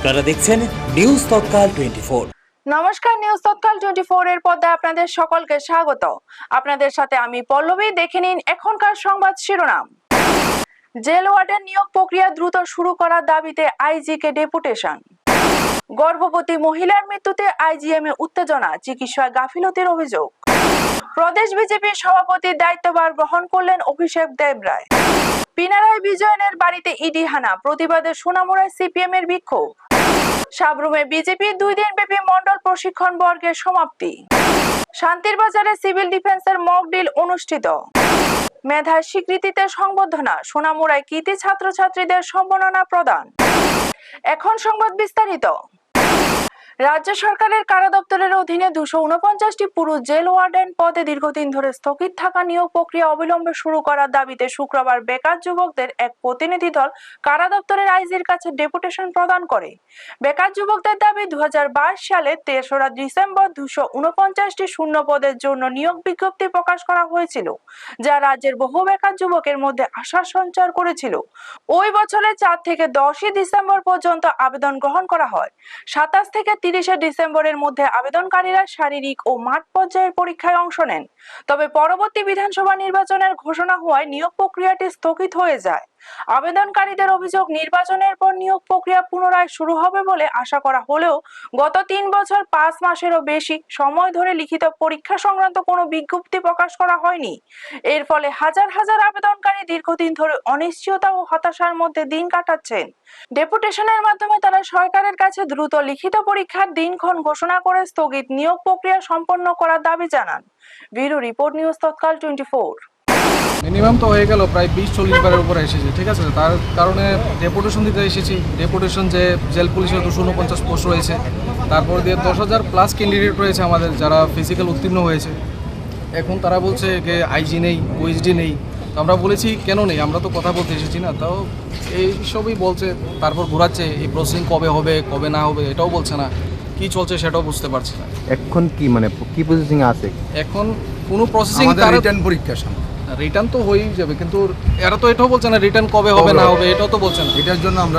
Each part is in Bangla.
আপনারা দেখছেন নিউজ তৎকাল 24। নমস্কার, নিউজ তৎকাল 24 এর পর্দায় আপনাদের সকলকে স্বাগত। আপনাদের সাথে আমি পল্লবী। দেখে নিন এখনকার সংবাদ শিরোনাম। জেল ওয়ার্ডের নিয়োগ প্রক্রিয়া দ্রুত শুরু করার দাবিতে আইজি কে ডেপুটেশন। গর্ভবতী মহিলার মৃত্যুতে আইজিএম এ উত্তেজনা, চিকিৎসায় গাফিলতির অভিযোগ। প্রদেশ বিজেপির সভাপতির দায়িত্বভার গ্রহণ করলেন অভিষেক দেবরায়। পিনারাই বিজয়নের বাড়িতে ইডি হানা, প্রতিবাদে সোনামুড়ায় সিপিএম এর বিক্ষোভ। সাবরুমে বিজেপির 2 দিনব্যাপী মন্ডল প্রশিক্ষণ বর্গের সমাপ্তি। শান্তির বাজারে সিভিল ডিফেন্সের মক ডিল অনুষ্ঠিত। মেধার স্বীকৃতিতে সংবর্ধনা, সোনামুড়ায় কৃতি ছাত্রছাত্রীদের সম্মাননা প্রদান। এখন সংবাদ বিস্তারিত। রাজ্য সরকারের কারা দপ্তরের অধীনে 249টি পুরুষ জেল ওয়ার্ডেন পদে দীর্ঘদিন ধরে স্থগিত থাকা নিয়োগ প্রক্রিয়া অবিলম্বে শুরু করার দাবিতে শুক্রবার বেকার যুবকদের এক প্রতিনিধি দল কারা দপ্তরের আইজির কাছে ডেপুটেশন প্রদান করে। বেকার যুবকদের দাবি 2022 সালের 3রা ডিসেম্বর 249টি শূন্য পদের জন্য নিয়োগ বিজ্ঞপ্তি প্রকাশ করা হয়েছিল, যা রাজ্যের বহু বেকার যুবকের মধ্যে আশা সঞ্চার করেছিল। ওই বছরের 4 থেকে 10 ডিসেম্বর পর্যন্ত আবেদন গ্রহণ করা হয়। 27 থেকে 30 ডিসেম্বরের মধ্যে আবেদনকারীরা শারীরিক ও মাঠ পর্যায়ের পরীক্ষায় অংশ নেন। তবে পরবর্তী বিধানসভা নির্বাচনের ঘোষণা হওয়ায় নিয়োগ প্রক্রিয়াটি স্থগিত হয়ে যায়। আবেদনকারীদের অভিযোগ, নির্বাচনের পর নিয়োগ প্রক্রিয়া পুনরায় শুরু হবে বলে আশা করা হলেও গত 3 বছর 5 মাসেরও বেশি সময় ধরে লিখিত পরীক্ষা সংক্রান্ত কোনো বিজ্ঞপ্তি প্রকাশ করা হয়নি। এর ফলে হাজার হাজার আবেদনকারী দীর্ঘদিন ধরে অনিশ্চয়তা ও হতাশার মধ্যে দিন কাটাচ্ছেন। ডেপুটেশনের মাধ্যমে তারা সরকারের কাছে দ্রুত লিখিত পরীক্ষার দিনক্ষণ ঘোষণা করে স্থগিত নিয়োগ প্রক্রিয়া সম্পন্ন করার দাবি জানান। ব্যুরো রিপোর্ট, নিউজ তৎকাল 24। মিনিমাম তো হয়ে গেল প্রায় 20-40 বারের উপরে এসেছে, ঠিক আছে। তার কারণে ডেপুটেশন দিতে এসেছি। ডেপুটেশন যে জেল পুলিশের 249 পোস্ট রয়েছে, তারপর দিয়ে 10,000 প্লাস ক্যান্ডিডেট রয়েছে আমাদের, যারা ফিজিক্যাল উত্তীর্ণ হয়েছে। এখন তারা বলছে যে আইজি নেই, ওএসডি নেই। তো আমরা বলেছি কেন নেই, আমরা তো কথা বলতে এসেছি না। তাও এইসবই বলছে, তারপর ঘোরাচ্ছে। এই প্রসেসিং কবে হবে কবে না হবে এটাও বলছে না, কি চলছে সেটাও বুঝতে পারছি না। এখন কি মানে কি প্রসেসিং আছে? এখন কোনো প্রসেসিং, রিটার্ন পরীক্ষা রিটার্ন তো হয়েই যাবে, কিন্তু এরা তো এটাও বলছে না রিটার্ন কবে হবে না হবে, এটাও তো বলছে না। এটার জন্য আমরা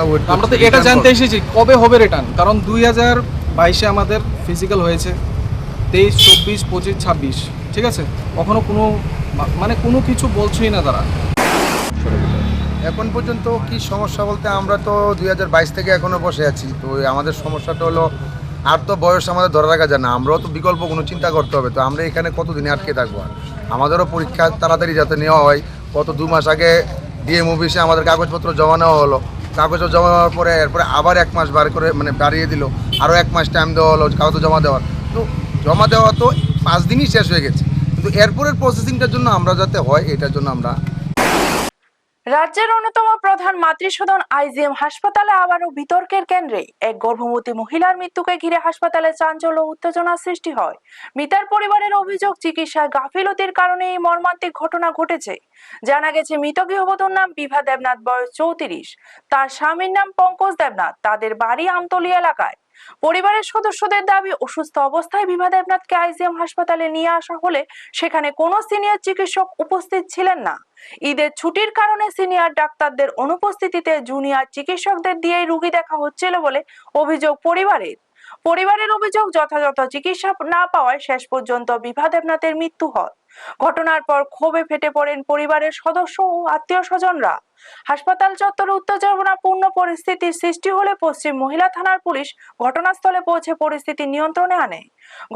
তো এটা জানতে এসেছি কবে হবে রিটার্ন। কারণ 2022-এ আমাদের ফিজিক্যাল হয়েছে, 23, 24, 25, 26, ঠিক আছে। কখনো কোনো কিছু বলছেই না তারা। এখন পর্যন্ত কি সমস্যা বলতে, আমরা তো 2022 থেকে এখনো বসে আছি। তো আমাদের সমস্যাটা হলো, আর তো বয়স আমাদের ধরে রাখা যায় না, আমরাও তো বিকল্প কোনো চিন্তা করতে হবে। তো আমরা এখানে কতদিনে আটকে থাকবো? আমাদেরও পরীক্ষা তাড়াতাড়ি যাতে নেওয়া হয়। গত 2 মাস আগে ডিএম অফিসে আমাদের কাগজপত্র জমা নেওয়া হলো। কাগজপত্র জমা নেওয়ার পরে এরপরে আবার 1 মাস বাড়িয়ে দিল, আরও 1 মাস টাইম দেওয়া হলো কাগজ জমা দেওয়ার। তো জমা দেওয়া তো 5 দিনই শেষ হয়ে গেছে, কিন্তু এরপরের প্রসেসিংটার জন্য আমরা যাতে হয় এটার জন্য আমরা। রাজ্যের অন্যতম প্রধান মাতৃসদন আইজিএম হাসপাতালে আবারও বিতর্কের কেন্দ্রে। এক গর্ভবতী মহিলার মৃত্যুকে ঘিরে হাসপাতালে চাঞ্চল্য ও উত্তেজনার সৃষ্টি হয়। মৃতার পরিবারের অভিযোগ, চিকিৎসায় গাফিলতির কারণে এই মর্মান্তিক ঘটনা ঘটেছে। জানা গেছে, মৃত গৃহবধূর নাম বিভা দেবনাথ, বয়স 34। তার স্বামীর নাম পঙ্কজ দেবনাথ। তাদের বাড়ি আমতলী এলাকায়। পরিবারের সদস্যদের দাবি, অসুস্থ অবস্থায় বিভা দেবনাথকে আইজিএম হাসপাতালে নিয়ে আসা হলে সেখানে কোনো সিনিয়র চিকিৎসক উপস্থিত ছিলেন না। ঈদের ছুটির কারণে সিনিয়র ডাক্তারদের অনুপস্থিতিতে জুনিয়র চিকিৎসকদের দিয়েই রোগী দেখা হচ্ছিল বলে অভিযোগ পরিবারের অভিযোগ, যথাযথ চিকিৎসা না পাওয়ায় শেষ পর্যন্ত বিভা দেবনাথের মৃত্যু হয়। ঘটনার পর ক্ষোভে ফেটে পড়েন পরিবারের সদস্য ও আত্মীয় স্বজনরা। হাসপাতাল চত্বরে উত্তেজনাপূর্ণ পরিস্থিতির সৃষ্টি হলে পশ্চিম মহিলা থানার পুলিশ ঘটনাস্থলে পৌঁছে পরিস্থিতি নিয়ন্ত্রণে আনে।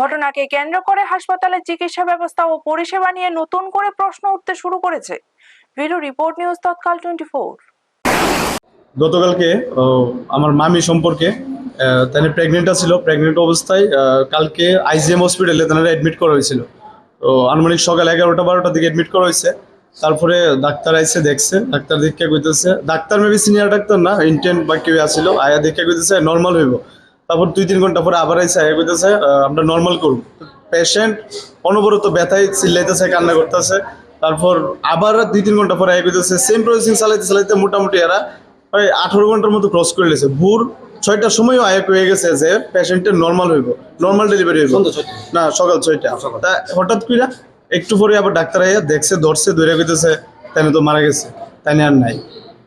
ঘটনাকে কেন্দ্র করে হাসপাতালের চিকিৎসা ব্যবস্থা ও পরিষেবা নিয়ে নতুন করে প্রশ্ন উঠতে শুরু করেছে। ব্যুরো রিপোর্ট, নিউজ তৎকাল 24। গতকালকে আমার মামি সম্পর্কে তাহলে প্রেগনেন্ট ছিল। প্রেগনেন্ট অবস্থায় কালকে আইজিএম হসপিটালে তারা অ্যাডমিট করা হয়েছিল। তো আনুমানিক সকাল 11টা-12টার দিকে অ্যাডমিট করা হয়েছে। তারপরে ডাক্তার আইসে দেখছে, ডাক্তার দেখে কইতেছে, ডাক্তার মেবি সিনিয়র ডাক্তার না, ইন্টেন্ট বা কেউ আসছিল, আয়া দেখে কইতেছে নর্মাল হইব। তারপর 2-3 ঘন্টা পরে আবার আইসে আয়া কইতেছে আমরা নর্মাল করব। পেশেন্ট অনবরত ব্যথায় চিল্লাইতেছে, কান্না করতেছে। তারপর আবার 2-3 ঘন্টা পরে আয়া কইতেছে সেম প্রসেসিং চালাইতে মোটামুটি এরা প্রায় 18 ঘন্টার মতো ক্রস করে লেছে। ভোর 6টার সময়ও আয়া হয়ে গেছে যে পেশেন্টের নর্মাল হইব, নর্মাল ডেলিভারি হইব না, সকাল 6টা। তা হঠাৎ করে একটু পরে আবার ডাক্তার আইয়া দেখছে, ধরছে, ধরে কইতেছে তাই তো মারা গেছে, তাই আর নাই।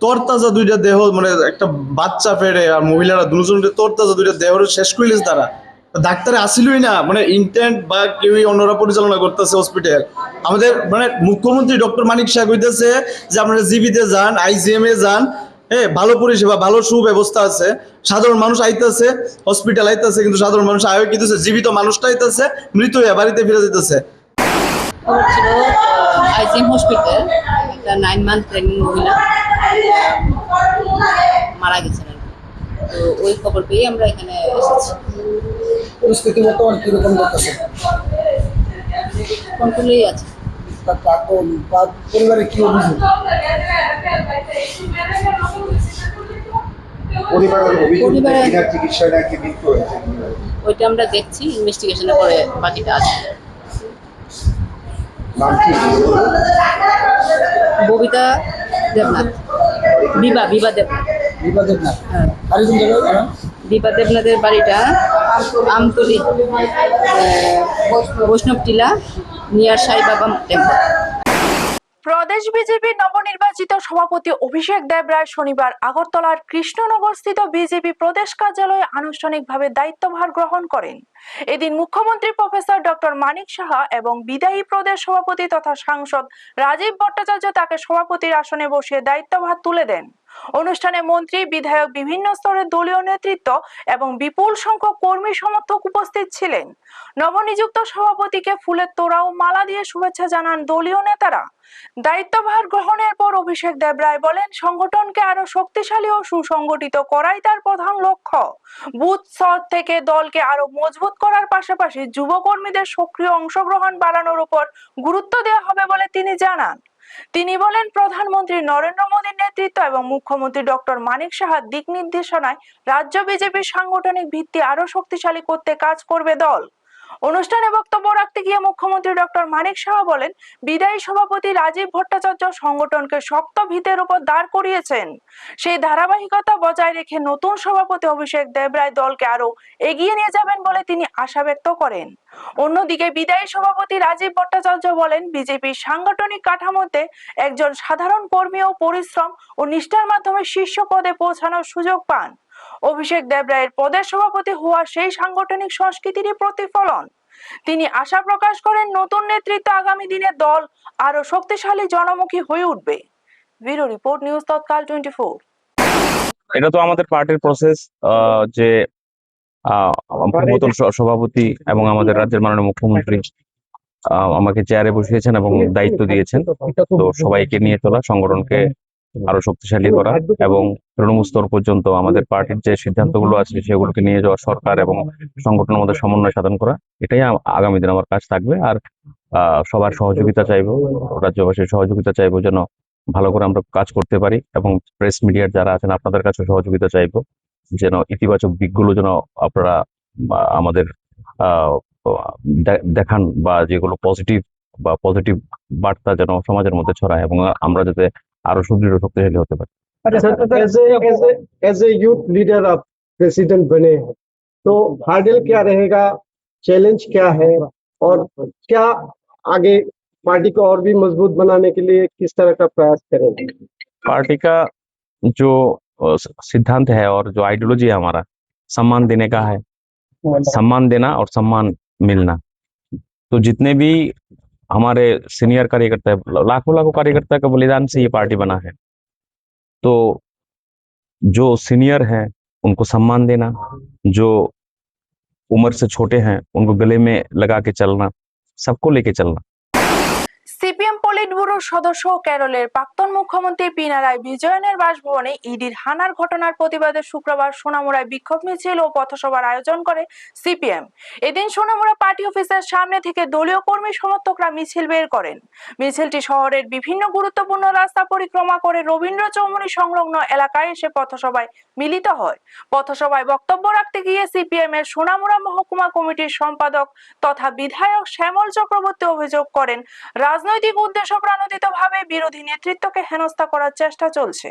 তরতাজা দুইটা দেহ, মানে একটা বাচ্চা ফেড়ে আর মহিলারা দুজনের তরতাজা দুইটা দেহ শেষ করিলিস তারা। ডাক্তারে আসিলই না, মানে ইন্টেন্ট বা কেউই অন্যরা পরিচালনা করতেছে হসপিটাল। আমাদের মানে মুখ্যমন্ত্রী ডক্টর মানিক শাহ কইতেছে যে আপনারা জিবিতে যান, আইজিএম এ যান, হ্যাঁ ভালো পরিষেবা, ভালো সুব্যবস্থা আছে, সাধারণ মানুষ আইতেছে, হসপিটাল আইতেছে, কিন্তু সাধারণ মানুষ আয় কিন্তু জীবিত মানুষটা আইতেছে, মৃত হয়ে বাড়িতে ফিরে যেতেছে। খবর ছিল আইজিএম হসপিটাল, একটা 9 মান্থ প্রেগনেন্ট মহিলা মারা গেছেন আর কি। তো ওই খবর পেয়ে আমরা এখানে এসেছি। পরিস্থিতি বর্তমান কিরকম দেখতেছে? কন্ট্রোলেই আছে। তার পরিবারে কি অভিযোগ? পরিবারে চিকিৎসায় নাকি মৃত্যু হয়েছে, ওইটা আমরা দেখছি, ইনভেস্টিগেশনের পরে বাকিটা আছে। নাম কি? ববিতা দেবনাথ, বিভা দেবনাথ। বিবাদের না হ্যাঁ, আরেকজন জায়গায় বিভা দেবনাথের বাড়িটা আমতলি, বৈষ্ণব টিলা, নিয়ার সাই বাবা টেম্পল। প্রদেশ বিজেপির নবনির্বাচিত সভাপতি অভিষেক দেবরায় শনিবার আগরতলার কৃষ্ণনগরস্থিত বিজেপি প্রদেশ কার্যালয়ে আনুষ্ঠানিকভাবে দায়িত্বভার গ্রহণ করেন। এদিন মুখ্যমন্ত্রী প্রফেসর ডক্টর মানিক সাহা এবং বিদায়ী প্রদেশ সভাপতি তথা সাংসদ রাজীব ভট্টাচার্য তাকে সভাপতির আসনে বসিয়ে দায়িত্বভার তুলে দেন। অনুষ্ঠানে মন্ত্রী, বিধায়ক, বিভিন্ন স্তরের দলীয় নেতৃত্ব এবং বিপুল সংখ্যক কর্মী সমর্থক উপস্থিত ছিলেন। নবনিযুক্ত সভাপতিকে ফুলের তোড়া ও মালা দিয়ে শুভেচ্ছা জানান দলীয় নেতারা। দায়িত্বভার গ্রহণের পর অভিষেক দেবরায় বলেন, সংগঠনকে আরো শক্তিশালী ও সুসংগঠিত করাই তার প্রধান লক্ষ্য। বুথ স্তর থেকে দলকে আরো মজবুত করার পাশাপাশি যুবকর্মীদের সক্রিয় অংশগ্রহণ বাড়ানোর উপর গুরুত্ব দেওয়া হবে বলে তিনি জানান। তিনি বলেন, প্রধানমন্ত্রী নরেন্দ্র মোদীর নেতৃত্ব এবং মুখ্যমন্ত্রী ডক্টর মানিক সাহার দিক নির্দেশনায় রাজ্য বিজেপির সাংগঠনিক ভিত্তি আরো শক্তিশালী করতে কাজ করবে দল। অনুষ্ঠানে বক্তব্য রাখতে গিয়ে মুখ্যমন্ত্রী ডক্টর মানিক সাহা বলেন, বিদায়ী সভাপতি রাজীব ভট্টাচার্য সংগঠনকে শক্ত ভিতের উপর দাঁড় করিয়েছেন। সেই ধারাবাহিকতা বজায় রেখে নতুন সভাপতি অভিষেক দেবরায় দলকে আরো এগিয়ে নিয়ে যাবেন বলে তিনি আশা ব্যক্ত করেন। অন্যদিকে বিদায়ী সভাপতি রাজীব ভট্টাচার্য বলেন, বিজেপির সাংগঠনিক কাঠামোতে একজন সাধারণ কর্মী ও পরিশ্রম ও নিষ্ঠার মাধ্যমে শীর্ষ পদে পৌঁছানোর সুযোগ পান। অভিষেক দেবরায়ের প্রদেশ সভাপতি হওয়া সেই সাংগঠনিক সংস্কৃতিরই প্রতিফলন। তিনি আশা প্রকাশ করেন, নতুন নেতৃত্ব আগামী দিনে দল আরো শক্তিশালী জনমুখী হয়ে উঠবে। ব্যুরো রিপোর্ট, নিউজ তৎকাল 24। এটা তো আমাদের পার্টির প্রসেস, যে নতুন সভাপতি এবং আমাদের রাজ্যের মাননীয় মুখ্যমন্ত্রী আমাকে চেয়ারে বসিয়েছেন এবং দায়িত্ব দিয়েছেন। তো সবাইকে নিয়ে চলা, সংগঠনকে আরো শক্তিশালী করা এবং তৃণমূল স্তর পর্যন্ত আমাদের পার্টির যে সিদ্ধান্তগুলো আছে সেগুলোকে নিয়ে যাওয়া, সরকার এবং সংগঠনের মধ্যে সমন্বয় সাধন করা, এটাই আগামী দিন আমার কাজ থাকবে। আর সবার সহযোগিতা চাইবো, রাজ্যবাসীর সহযোগিতা চাইবো যেন ভালো করে আমরা কাজ করতে পারি, এবং প্রেস মিডিয়ার যারা আছেন আপনাদের কাছে সহযোগিতা চাইবো যেন ইতিবাচক দিকগুলো যেন আপনারা আমাদের দেখান, বা যেগুলো পজিটিভ বার্তা যেন সমাজের মধ্যে ছড়ায় এবং আমরা যাতে আরো সুদৃঢ় শক্তিশালী হতে পারি। एज ए यूथ लीडर आप प्रेसिडेंट बने हैं, तो हार्डल क्या रहेगा, चैलेंज क्या है, और क्या आगे पार्टी को और भी मजबूत बनाने के लिए किस तरह का प्रयास करेंगे? पार्टी का जो सिद्धांत है और जो आइडियोलॉजी है हमारा, सम्मान देने का है, सम्मान देना और सम्मान मिलना। तो जितने भी हमारे सीनियर कार्यकर्ता है, लाखों कार्यकर्ता का बलिदान से ये पार्टी बना है, तो जो सीनियर हैं उनको सम्मान देना, जो उम्र से छोटे हैं उनको गले में लगा के चलना, सबको लेके चलना। সিপিএম পলিট ব্যুরোর সদস্য কেরলের প্রাক্তন মুখ্যমন্ত্রী পিনারাই বিজয়নের বাসভবনে ইডির হানার ঘটনার প্রতিবাদে শুক্রবার সোনামুড়ায় বিক্ষোভ মিছিল ও পথসভার আয়োজন করে সিপিএম। এদিন সোনামুড়া পার্টি অফিসের সামনে থেকে দলীয় কর্মী সমর্থকরা মিছিল বের করেন। মিছিলটি শহরের বিভিন্ন গুরুত্বপূর্ণ রাস্তা পরিক্রমা করে রবীন্দ্র চৌমুহনী সংলগ্ন এলাকায় এসে পথসভায় মিলিত হয়। পথসভায় বক্তব্য রাখতে গিয়ে সিপিএম এর সোনামুড়া মহকুমা কমিটির সম্পাদক তথা বিধায়ক শ্যামল চক্রবর্তী অভিযোগ করেন, রাজনৈতিক উদ্দেশ্য প্রণোদিতভাবে বিরোধী নেতৃত্বকে হেনস্থা করার চেষ্টা চলছে।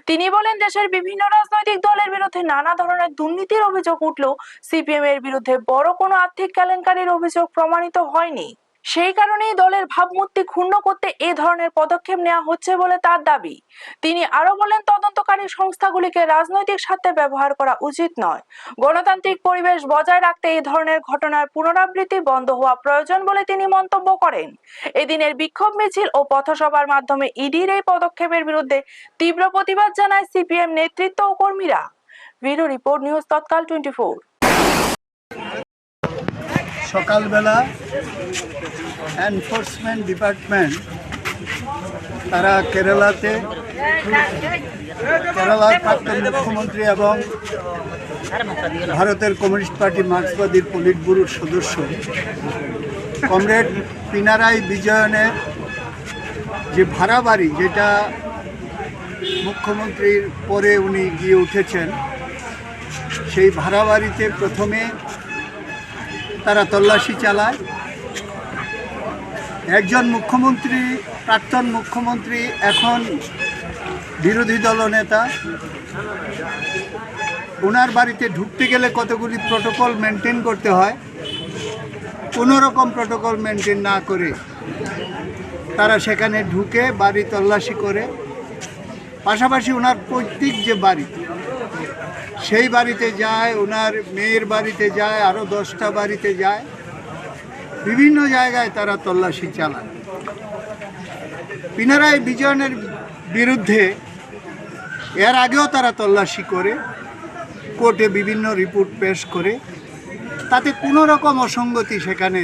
তিনি বলেন, দেশের বিভিন্ন রাজনৈতিক দলের বিরুদ্ধে নানা ধরনের দুর্নীতির অভিযোগ উঠলেও সিপিএম এর বিরুদ্ধে বড় কোনো আর্থিক কেলেঙ্কারির অভিযোগ প্রমাণিত হয়নি। সেই কারণেই দলের ভাবমূর্তি ক্ষুণ্ণ করতে এ ধরনের পদক্ষেপ নেওয়া হচ্ছে বলে তার দাবি। তিনি আরো বলেন, তদন্তকারী সংস্থাগুলিকে রাজনৈতিক স্বার্থে ব্যবহার করা উচিত নয়। গণতান্ত্রিক পরিবেশ বজায় রাখতে এই ধরনের ঘটনার পুনরাবৃত্তি বন্ধ হওয়া প্রয়োজন বলে তিনি মন্তব্য করেন। এদিনের বিক্ষোভ মিছিল ও পথসভার মাধ্যমে ইডির এই পদক্ষেপের বিরুদ্ধে তীব্র প্রতিবাদ জানায় সিপিএম নেতৃত্ব ও কর্মীরা। ব্যুরো রিপোর্ট, নিউজ তৎকাল 24। সকালবেলা এনফোর্সমেন্ট ডিপার্টমেন্ট তারা কেরালার প্রাক্তন মুখ্যমন্ত্রী এবং ভারতের কমিউনিস্ট পার্টি মার্ক্সবাদীর পলিট ব্যুরোর সদস্য কমরেড পিনারাই বিজয়নের যে ভাড়া বাড়ি, যেটা মুখ্যমন্ত্রীর পরে উনি গিয়ে উঠেছেন, সেই ভাড়া বাড়িতে প্রথমে তারা তল্লাশি চালায়। একজন মুখ্যমন্ত্রী, প্রাক্তন মুখ্যমন্ত্রী, এখন বিরোধী দলনেতা, ওনার বাড়িতে ঢুকতে গেলে কতগুলি প্রটোকল মেনটেন করতে হয়, কোনো রকম প্রটোকল মেনটেন না করে তারা সেখানে ঢুকে বাড়ি তল্লাশি করে। পাশাপাশি ওনার পৈতৃক যে বাড়ি, সেই বাড়িতে যায়, ওনার মেয়ের বাড়িতে যায়, আরও 10টা বাড়িতে যায়, বিভিন্ন জায়গায় তারা তল্লাশি চালায়। পিনারাই বিজয়নের বিরুদ্ধে এর আগেও তারা তল্লাশি করে কোর্টে বিভিন্ন রিপোর্ট পেশ করে, তাতে কোনো রকম অসঙ্গতি সেখানে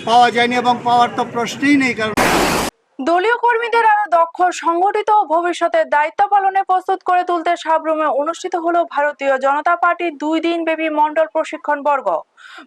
পাওয়া যায়নি এবং পাওয়ার তো প্রশ্নই নেই। কারণ দলীয় কর্মীদের আরো দক্ষ, সংগঠিত ও ভবিষ্যতের দায়িত্ব পালনে প্রস্তুত করে তুলতে সাবরুমে অনুষ্ঠিত হলো ভারতীয় জনতা পার্টির 2 দিন ব্যাপী মন্ডল প্রশিক্ষণ বর্গ।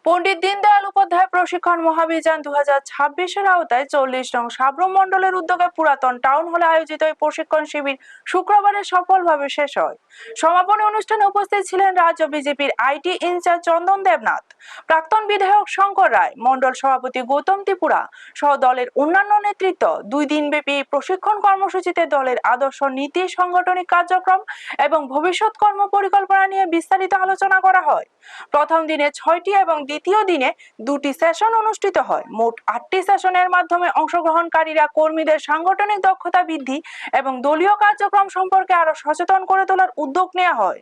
পণ্ডিত দীনদয়াল উপাধ্যায় প্রশিক্ষণ মহাভিযান 2026-এর আওতায় 40 নং সাবরুম মন্ডলের উদ্যোগে পুরাতন টাউন হলে আয়োজিত এই প্রশিক্ষণ শিবির শুক্রবারে সফলভাবে শেষ হয়। সমাপনী অনুষ্ঠানে উপস্থিত ছিলেন রাজ্য বিজেপির আইটি ইনচার্জ চন্দন দেবনাথ, প্রাক্তন বিধায়ক শঙ্কর রায়, মন্ডল সভাপতি গৌতম ত্রিপুরা সহ দলের অন্যান্য নেতৃত্ব। 2 দিন ব্যাপী প্রশিক্ষণ কর্মসূচিতে দলের আদর্শ, নীতি, সাংগঠনিক কার্যক্রম এবং ভবিষ্যৎ কর্ম পরিকল্পনা নিয়ে বিস্তারিত আলোচনা করা হয়। প্রথম দিনে 6টি এবং দ্বিতীয় দিনে 2টি সেশন অনুষ্ঠিত হয়। মোট 8টি সেশনের মাধ্যমে অংশগ্রহণকারীরা কর্মীদের সাংগঠনিক দক্ষতা বৃদ্ধি এবং দলীয় কার্যক্রম সম্পর্কে আরো সচেতন করে তোলার উদ্যোগ নেওয়া হয়।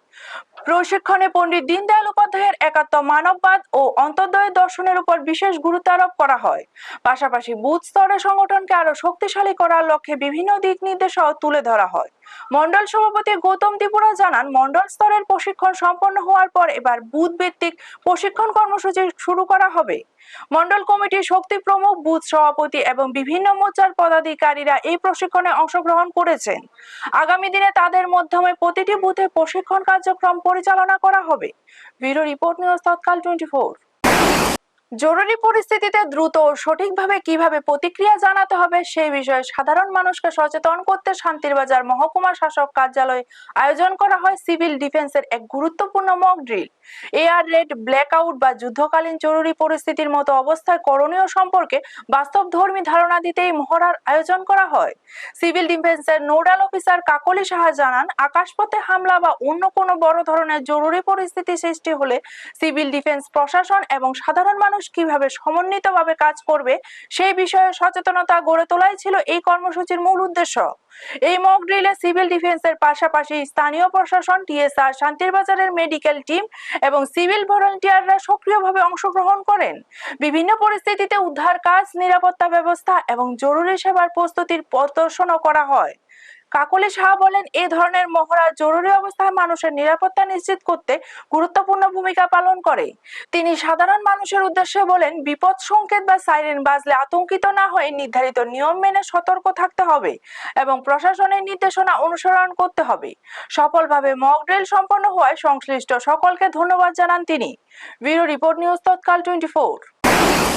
প্রশিক্ষণে পণ্ডিত দীনদয়াল উপাধ্যায়ের একাত্ম মানববাদ ও অন্তর্দয় দর্শনের উপর বিশেষ গুরুত্ব আরোপ করা হয়। পাশাপাশি বুথ স্তরে সংগঠনকে আরো শক্তিশালী করার লক্ষ্যে বিভিন্ন দিক নির্দেশনাও তুলে ধরা হয়। মন্ডল সভাপতি গৌতম ত্রিপুরা জানান, মন্ডল স্তরের প্রশিক্ষণ সম্পন্ন হওয়ার পর এবার বুথ ভিত্তিক প্রশিক্ষণ কর্মসূচি শুরু করা হবে। মন্ডল কমিটির শক্তি প্রমুখ, বুথ সভাপতি এবং বিভিন্ন মোর্চার পদাধিকারীরা এই প্রশিক্ষণে অংশগ্রহণ করেছেন। আগামী দিনে তাদের মাধ্যমে প্রতিটি বুথে প্রশিক্ষণ কার্যক্রম পরিচালনা করা হবে। ব্যুরো রিপোর্ট, নিউজ তৎকাল 24। জরুরি পরিস্থিতিতে দ্রুত ও সঠিকভাবে কিভাবে প্রতিক্রিয়া জানাতে হবে সেই বিষয়ে সাধারণ মানুষকে সচেতন করতে শান্তিরবাজার মহকুমা শাসক কার্যালয়ে আয়োজন করা হয় সিভিল ডিফেন্সের এক গুরুত্বপূর্ণ mock drill. Air red, blackout বা যুদ্ধকালীন জরুরি পরিস্থিতির মতো অবস্থায় করণীয় সম্পর্কে বাস্তবধর্মী ধারণা দিতে এই মহড়ার আয়োজন করা হয়। সিভিল ডিফেন্সের নোডাল অফিসার কাকলি সাহা জানান, আকাশপথে হামলা বা অন্য কোনো বড় ধরনের জরুরি পরিস্থিতি সৃষ্টি হলে সিভিল ডিফেন্স প্রশাসন এবং সাধারণ মানুষ কিভাবে সমন্বিতভাবে কাজ করবে সেই বিষয়ে সচেতনতা গড়ে তোলাই ছিল এই কর্মসূচির মূল উদ্দেশ্য। এই মক ড্রিলে সিভিল ডিফেন্সের পাশাপাশি স্থানীয় প্রশাসন, টিএসআর, শান্তিরবাজারের মেডিকেল টিম এবং সিভিল ভলান্টিয়াররা সক্রিয়ভাবে অংশগ্রহণ করেন। বিভিন্ন পরিস্থিতিতে উদ্ধার কাজ, নিরাপত্তা ব্যবস্থা এবং জরুরি সেবার প্রস্তুতির প্রদর্শনও করা হয়। কাকলি সাহা বলেন, এই ধরনের মহড়া জরুরি অবস্থায় মানুষের নিরাপত্তা নিশ্চিত করতে গুরুত্বপূর্ণ ভূমিকা পালন করে। তিনি সাধারণ মানুষের উদ্দেশ্যে বলেন, বিপদ সংকেত বা সাইরেন বাজলে আতঙ্কিত না হয়ে নির্ধারিত নিয়ম মেনে সতর্ক থাকতে হবে এবং প্রশাসনের নির্দেশনা অনুসরণ করতে হবে। সফলভাবে মক ড্রিল সম্পন্ন হওয়ায় সংশ্লিষ্ট সকলকে ধন্যবাদ জানান তিনি। ব্যুরো রিপোর্ট, নিউজ তৎকাল 24।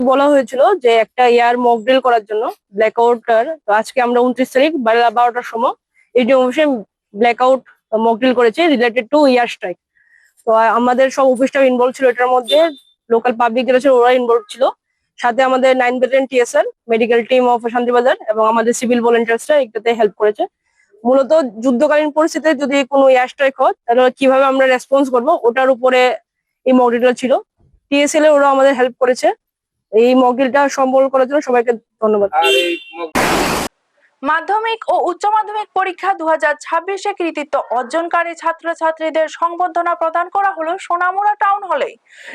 বলা হয়েছিল যে একটা এয়ার মক ড্রিল করার জন্য ব্ল্যাকআউটার, তো আজকে আমরা 29 তারিখ বেলা 12টার সময় এই অফিসে ব্ল্যাকআউট মক ড্রিল করেছে রিলেটেড টু এয়ার স্ট্রাইক। তো আমাদের সব অফিসটাও ইনভলভ ছিল এটার মধ্যে, লোকাল পাবলিক যারা ছিল ওরা ইনভলভ ছিল, সাথে আমাদের 9 battalion TSR, medical team of Shantibazar এবং আমাদের সিভিল ভলান্টিয়ার্সরা এটাতে হেল্প করেছে। মূলত যুদ্ধকালীন পরিস্থিতিতে যদি কোনো এয়ার স্ট্রাইক হয় তাহলে কিভাবে আমরা রেসপন্স করবো ওটার উপরে এই মক ড্রিলটা ছিল। টিএসএল ওরা আমাদের হেল্প করেছে এই মক ড্রিলটা সম্পন্ন করার জন্য সবাইকে ধন্যবাদ। মাধ্যমিক ও উচ্চ মাধ্যমিক পরীক্ষা 2026-এ কৃতিত্ব অর্জনকারী ছাত্রছাত্রীদের সংবর্ধনা প্রদান করা হলো সোনামুড়া টাউন হলে।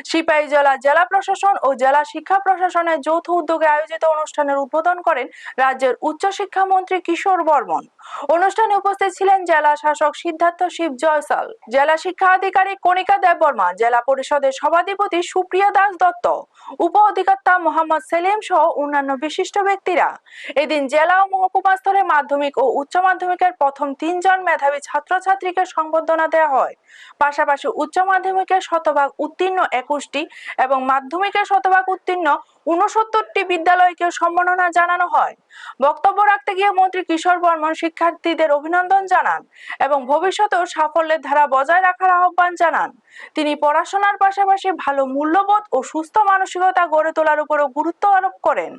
সিপাহীজলা জেলা প্রশাসন ও জেলা শিক্ষা প্রশাসনের যৌথ উদ্যোগে আয়োজিত অনুষ্ঠানের উদ্বোধন করেন রাজ্যের উচ্চশিক্ষা মন্ত্রী কিশোর বর্মন। অনুষ্ঠানে উপস্থিত ছিলেন জেলা শাসক সিদ্ধার্থ শিব জয়সাল, জেলা শিক্ষা আধিকারিক কণিকা দেববর্মা, জেলা পরিষদের সভাধিপতি সুপ্রিয়া দাস দত্ত, উপ অধিকর্তা মোহাম্মদ সেলিম সহ অন্যান্য বিশিষ্ট ব্যক্তিরা। এদিন জেলা ও মহকুমা স্তরে মাধ্যমিক ও উচ্চ মাধ্যমিকের প্রথম 3 জন মেধাবী ছাত্রছাত্রীকে সংবর্ধনা দেওয়া হয়। পাশাপাশি উচ্চ মাধ্যমিকের শতভাগ উত্তীর্ণ 21টি এবং মাধ্যমিকের শতভাগ উত্তীর্ণ 69টি বিদ্যালয়কে সম্মাননা জানানো হয়। বক্তব্য রাখতে গিয়ে মন্ত্রী কিশোর বর্মন শিক্ষার্থীদের অভিনন্দন জানান এবং ভবিষ্যতেও সাফল্যের ধারা বজায় রাখার আহ্বান জানান। তিনি পড়াশোনার পাশাপাশি ভালো মূল্যবোধ ও সুস্থ মানসিকতা গড়ে তোলার উপরও গুরুত্ব আরোপ করেন।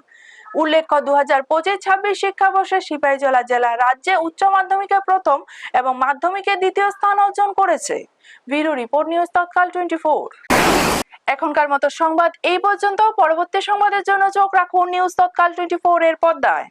উল্লেখ্য 2025-26 শিক্ষাবর্ষে সিপাহীজলা জেলা রাজ্যে উচ্চ মাধ্যমিকে প্রথম এবং মাধ্যমিকে দ্বিতীয় স্থান অর্জন করেছে। ব্যুরো রিপোর্ট, নিউজ তৎকাল 24। এখনকার মতো সংবাদ এই পর্যন্ত। পরবর্তী সংবাদের জন্য চোখ রাখুন নিউজ তৎকাল 24 এর পর্দায়।